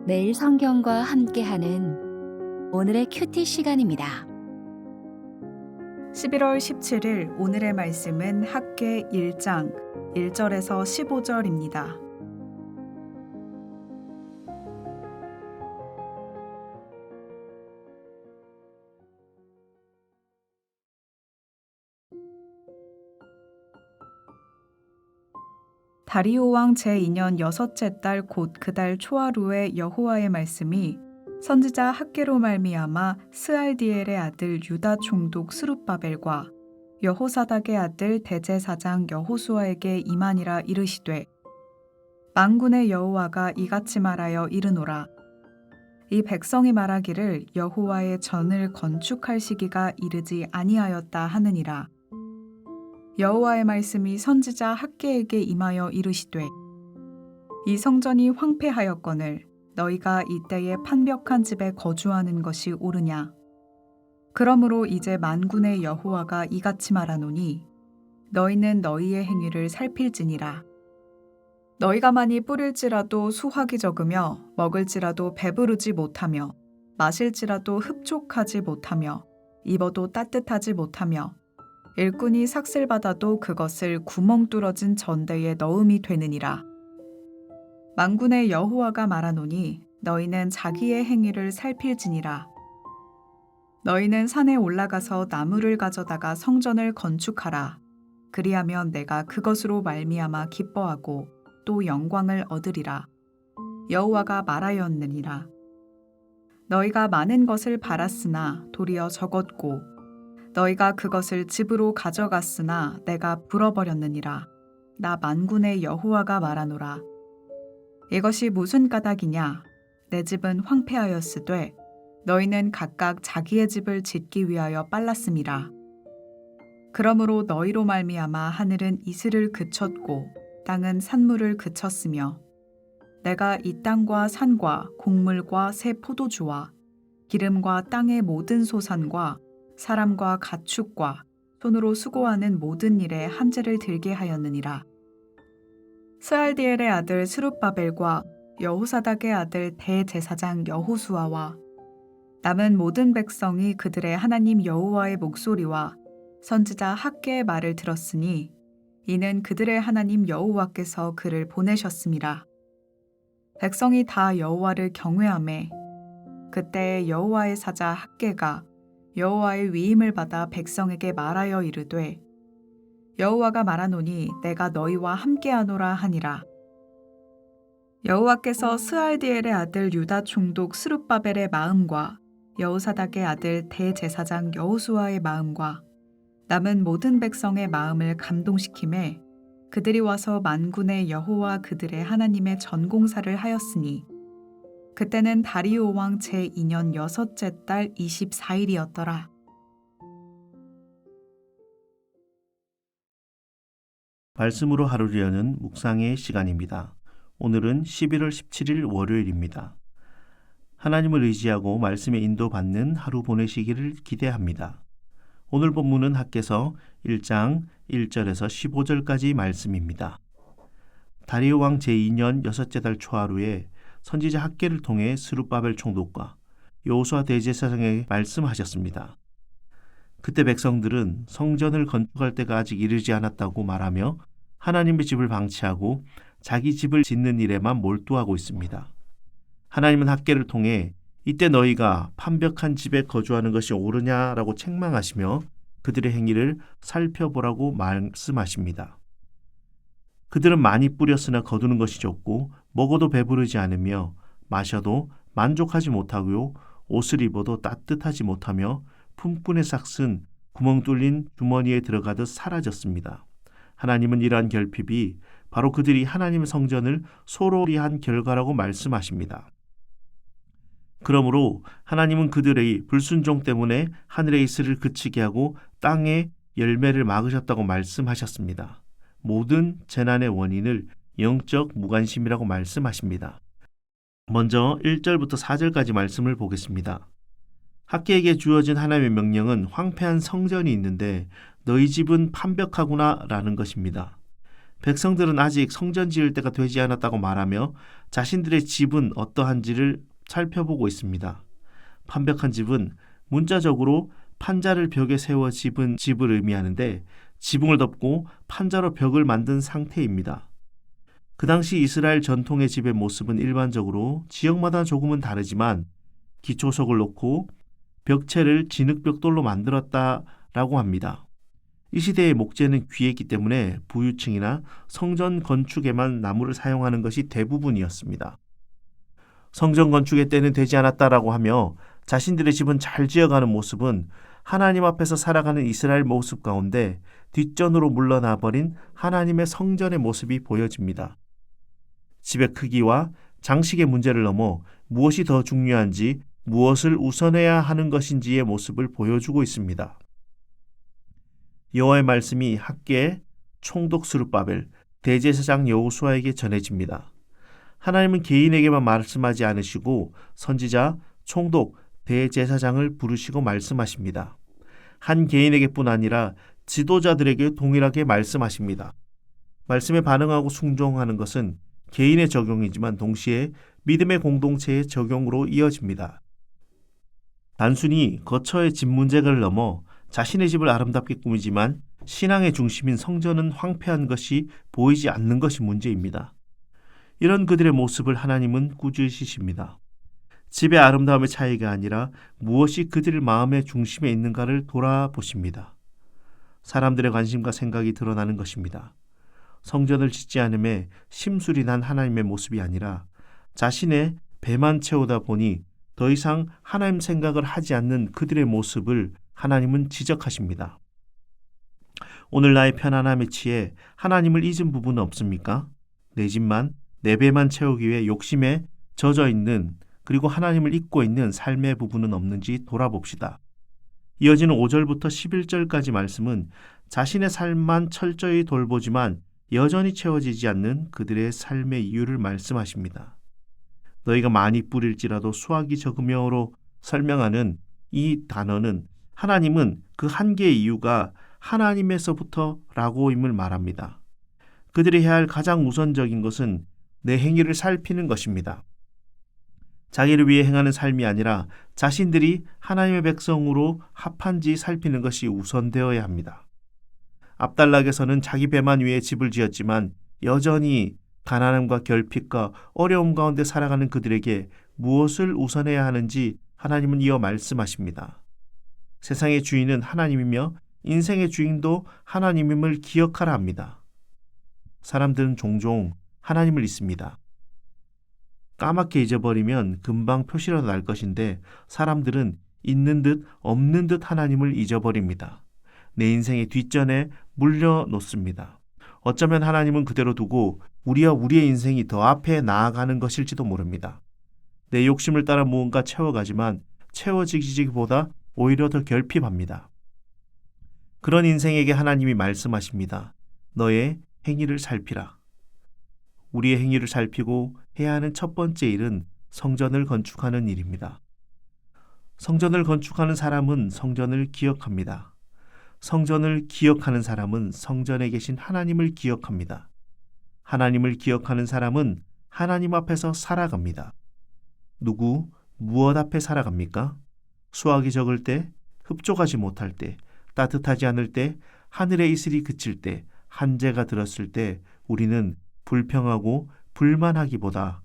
매일 성경과 함께하는 오늘의 큐티 시간입니다. 11월 17일 오늘의 말씀은 학계 1장 1절에서 15절입니다. 다리오 왕 제2년 여섯째 달 곧 그 달 초하루에 여호와의 말씀이 선지자 학계로 말미암아 스알디엘의 아들 유다 총독 스룹바벨과 여호사닥의 아들 대제사장 여호수아에게 임하니라 이르시되 만군의 여호와가 이같이 말하여 이르노라. 이 백성이 말하기를 여호와의 전을 건축할 시기가 이르지 아니하였다 하느니라. 여호와의 말씀이 선지자 학계에게 임하여 이르시되 이 성전이 황폐하였거늘 너희가 이때에 판벽한 집에 거주하는 것이 옳으냐. 그러므로 이제 만군의 여호와가 이같이 말하노니 너희는 너희의 행위를 살필지니라. 너희가 많이 뿌릴지라도 수확이 적으며 먹을지라도 배부르지 못하며 마실지라도 흡족하지 못하며 입어도 따뜻하지 못하며 일꾼이 삭슬 받아도 그것을 구멍 뚫어진 전대에 넣음이 되느니라. 만군의 여호와가 말하노니 너희는 자기의 행위를 살필지니라. 너희는 산에 올라가서 나무를 가져다가 성전을 건축하라. 그리하면 내가 그것으로 말미암아 기뻐하고 또 영광을 얻으리라. 여호와가 말하였느니라. 너희가 많은 것을 바랐으나 도리어 적었고 너희가 그것을 집으로 가져갔으나 내가 불어버렸느니라. 나 만군의 여호와가 말하노라. 이것이 무슨 까닭이냐? 내 집은 황폐하였으되 너희는 각각 자기의 집을 짓기 위하여 빨랐음이라. 그러므로 너희로 말미암아 하늘은 이슬을 그쳤고 땅은 산물을 그쳤으며 내가 이 땅과 산과 곡물과 새 포도주와 기름과 땅의 모든 소산과 사람과 가축과 손으로 수고하는 모든 일에 한재를 들게 하였느니라. 스알디엘의 아들 스룹바벨과 여호사닥의 아들 대제사장 여호수아와 남은 모든 백성이 그들의 하나님 여호와의 목소리와 선지자 학계의 말을 들었으니 이는 그들의 하나님 여호와께서 그를 보내셨음이라. 백성이 다 여호와를 경외하매 그때 여호와의 사자 학계가 여호와의 위임을 받아 백성에게 말하여 이르되 여호와가 말하노니 내가 너희와 함께하노라 하니라. 여호와께서 스알디엘의 아들 유다 총독 스룹바벨의 마음과 여호사닥의 아들 대제사장 여호수아의 마음과 남은 모든 백성의 마음을 감동시키매 그들이 와서 만군의 여호와 그들의 하나님의 전공사를 하였으니 그때는 다리오 왕 제2년 여섯째 달 24일이었더라. 말씀으로 하루를 여는 묵상의 시간입니다. 오늘은 11월 17일 월요일입니다. 하나님을 의지하고 말씀에 인도받는 하루 보내시기를 기대합니다. 오늘 본문은 학개서 1장 1절에서 15절까지 말씀입니다. 다리오 왕 제2년 여섯째 달 초하루에 선지자 학계를 통해 스룹바벨 총독과 여호수아 대제사장에게 말씀하셨습니다. 그때 백성들은 성전을 건축할 때가 아직 이르지 않았다고 말하며 하나님의 집을 방치하고 자기 집을 짓는 일에만 몰두하고 있습니다. 하나님은 학계를 통해 이때 너희가 판벽한 집에 거주하는 것이 옳으냐라고 책망하시며 그들의 행위를 살펴보라고 말씀하십니다. 그들은 많이 뿌렸으나 거두는 것이 적고 먹어도 배부르지 않으며 마셔도 만족하지 못하고요. 옷을 입어도 따뜻하지 못하며 품꾼의 삭슨 구멍 뚫린 주머니에 들어가듯 사라졌습니다. 하나님은 이러한 결핍이 바로 그들이 하나님의 성전을 소홀히 한 결과라고 말씀하십니다. 그러므로 하나님은 그들의 불순종 때문에 하늘의 이슬을 그치게 하고 땅의 열매를 막으셨다고 말씀하셨습니다. 모든 재난의 원인을 영적 무관심이라고 말씀하십니다. 먼저 1절부터 4절까지 말씀을 보겠습니다. 학계에게 주어진 하나님의 명령은 황폐한 성전이 있는데 너희 집은 판벽하구나 라는 것입니다. 백성들은 아직 성전 지을 때가 되지 않았다고 말하며 자신들의 집은 어떠한지를 살펴보고 있습니다. 판벽한 집은 문자적으로 판자를 벽에 세워 집은 집을 의미하는데 지붕을 덮고 판자로 벽을 만든 상태입니다. 그 당시 이스라엘 전통의 집의 모습은 일반적으로 지역마다 조금은 다르지만 기초석을 놓고 벽체를 진흙벽돌로 만들었다라고 합니다. 이 시대의 목재는 귀했기 때문에 부유층이나 성전 건축에만 나무를 사용하는 것이 대부분이었습니다. 성전 건축의 때는 되지 않았다라고 하며 자신들의 집은 잘 지어가는 모습은 하나님 앞에서 살아가는 이스라엘 모습 가운데 뒷전으로 물러나 버린 하나님의 성전의 모습이 보여집니다. 집의 크기와 장식의 문제를 넘어 무엇이 더 중요한지, 무엇을 우선해야 하는 것인지의 모습을 보여주고 있습니다. 여호와의 말씀이 학개, 총독 스룹바벨, 대제사장 여호수아에게 전해집니다. 하나님은 개인에게만 말씀하지 않으시고 선지자, 총독, 대제사장을 부르시고 말씀하십니다. 한 개인에게뿐 아니라 지도자들에게 동일하게 말씀하십니다. 말씀에 반응하고 순종하는 것은 개인의 적용이지만 동시에 믿음의 공동체의 적용으로 이어집니다. 단순히 거처의 집 문제를 넘어 자신의 집을 아름답게 꾸미지만 신앙의 중심인 성전은 황폐한 것이 보이지 않는 것이 문제입니다. 이런 그들의 모습을 하나님은 꾸짖으십니다. 집의 아름다움의 차이가 아니라 무엇이 그들 마음의 중심에 있는가를 돌아보십니다. 사람들의 관심과 생각이 드러나는 것입니다. 성전을 짓지 않음에 심술이 난 하나님의 모습이 아니라 자신의 배만 채우다 보니 더 이상 하나님 생각을 하지 않는 그들의 모습을 하나님은 지적하십니다. 오늘 나의 편안함에 취해 하나님을 잊은 부분은 없습니까? 내 집만, 내 배만 채우기 위해 욕심에 젖어 있는, 그리고 하나님을 잊고 있는 삶의 부분은 없는지 돌아봅시다. 이어지는 5절부터 11절까지 말씀은 자신의 삶만 철저히 돌보지만 여전히 채워지지 않는 그들의 삶의 이유를 말씀하십니다. 너희가 많이 뿌릴지라도 수확이 적으며로 설명하는 이 단어는 하나님은 그 한계의 이유가 하나님에서부터라고임을 말합니다. 그들이 해야 할 가장 우선적인 것은 내 행위를 살피는 것입니다. 자기를 위해 행하는 삶이 아니라 자신들이 하나님의 백성으로 합한지 살피는 것이 우선되어야 합니다. 압달락에서는 자기 배만 위해 집을 지었지만 여전히 가난함과 결핍과 어려움 가운데 살아가는 그들에게 무엇을 우선해야 하는지 하나님은 이어 말씀하십니다. 세상의 주인은 하나님이며 인생의 주인도 하나님임을 기억하라 합니다. 사람들은 종종 하나님을 잊습니다. 까맣게 잊어버리면 금방 표시라도 날 것인데 사람들은 있는 듯 없는 듯 하나님을 잊어버립니다. 내 인생의 뒷전에 물려놓습니다. 어쩌면 하나님은 그대로 두고 우리와 우리의 인생이 더 앞에 나아가는 것일지도 모릅니다. 내 욕심을 따라 무언가 채워가지만 채워지기보다 오히려 더 결핍합니다. 그런 인생에게 하나님이 말씀하십니다. 너의 행위를 살피라. 우리의 행위를 살피고 해야 하는 첫 번째 일은 성전을 건축하는 일입니다. 성전을 건축하는 사람은 성전을 기억합니다. 성전을 기억하는 사람은 성전에 계신 하나님을 기억합니다. 하나님을 기억하는 사람은 하나님 앞에서 살아갑니다. 누구, 무엇 앞에 살아갑니까? 수확이 적을 때, 흡족하지 못할 때, 따뜻하지 않을 때, 하늘의 이슬이 그칠 때, 한재가 들었을 때 우리는 불평하고 불만하기보다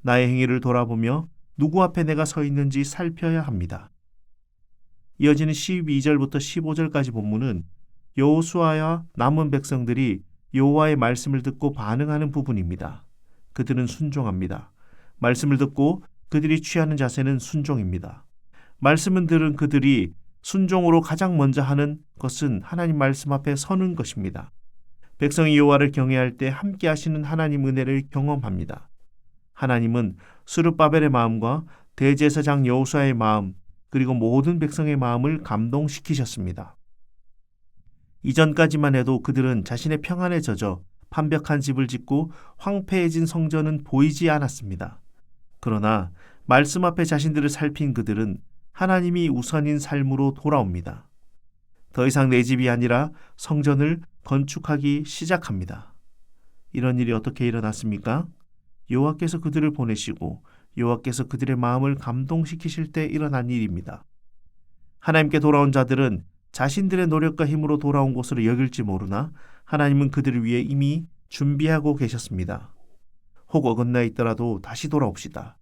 나의 행위를 돌아보며 누구 앞에 내가 서 있는지 살펴야 합니다. 이어지는 12절부터 15절까지 본문은 여호수아와 남은 백성들이 여호와의 말씀을 듣고 반응하는 부분입니다. 그들은 순종합니다. 말씀을 듣고 그들이 취하는 자세는 순종입니다. 말씀을 들은 그들이 순종으로 가장 먼저 하는 것은 하나님 말씀 앞에 서는 것입니다. 백성이 여호와를 경외할 때 함께 하시는 하나님 은혜를 경험합니다. 하나님은 스룹바벨의 마음과 대제사장 여호수아의 마음, 그리고 모든 백성의 마음을 감동시키셨습니다. 이전까지만 해도 그들은 자신의 평안에 젖어 판벽한 집을 짓고 황폐해진 성전은 보이지 않았습니다. 그러나 말씀 앞에 자신들을 살핀 그들은 하나님이 우선인 삶으로 돌아옵니다. 더 이상 내 집이 아니라 성전을 건축하기 시작합니다. 이런 일이 어떻게 일어났습니까? 여호와께서 그들을 보내시고 여호와께서 그들의 마음을 감동시키실 때 일어난 일입니다. 하나님께 돌아온 자들은 자신들의 노력과 힘으로 돌아온 것으로 여길지 모르나 하나님은 그들을 위해 이미 준비하고 계셨습니다. 혹 어긋나 있더라도 다시 돌아옵시다.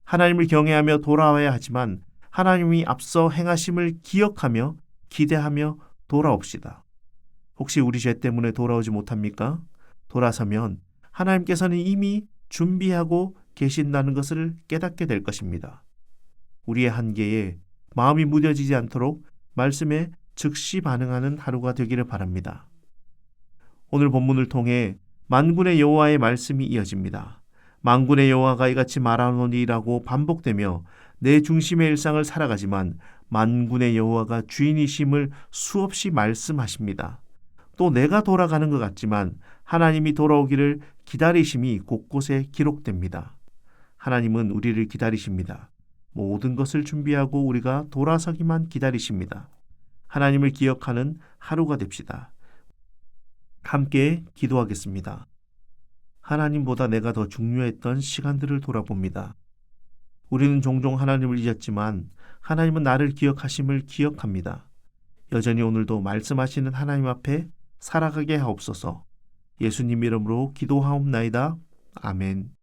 하나님을 경외하며 돌아와야 하지만 하나님이 앞서 행하심을 기억하며 기대하며 돌아옵시다. 혹시 우리 죄 때문에 돌아오지 못합니까? 돌아서면 하나님께서는 이미 준비하고 계신다는 것을 깨닫게 될 것입니다. 우리의 한계에 마음이 무뎌지지 않도록 말씀에 즉시 반응하는 하루가 되기를 바랍니다. 오늘 본문을 통해 만군의 여호와의 말씀이 이어집니다. 만군의 여호와가 이같이 말하노니라고 반복되며 내 중심의 일상을 살아가지만 만군의 여호와가 주인이심을 수없이 말씀하십니다. 또 내가 돌아가는 것 같지만 하나님이 돌아오기를 기다리심이 곳곳에 기록됩니다. 하나님은 우리를 기다리십니다. 모든 것을 준비하고 우리가 돌아서기만 기다리십니다. 하나님을 기억하는 하루가 됩시다. 함께 기도하겠습니다. 하나님보다 내가 더 중요했던 시간들을 돌아봅니다. 우리는 종종 하나님을 잊었지만 하나님은 나를 기억하심을 기억합니다. 여전히 오늘도 말씀하시는 하나님 앞에 살아가게 하옵소서. 예수님 이름으로 기도하옵나이다. 아멘.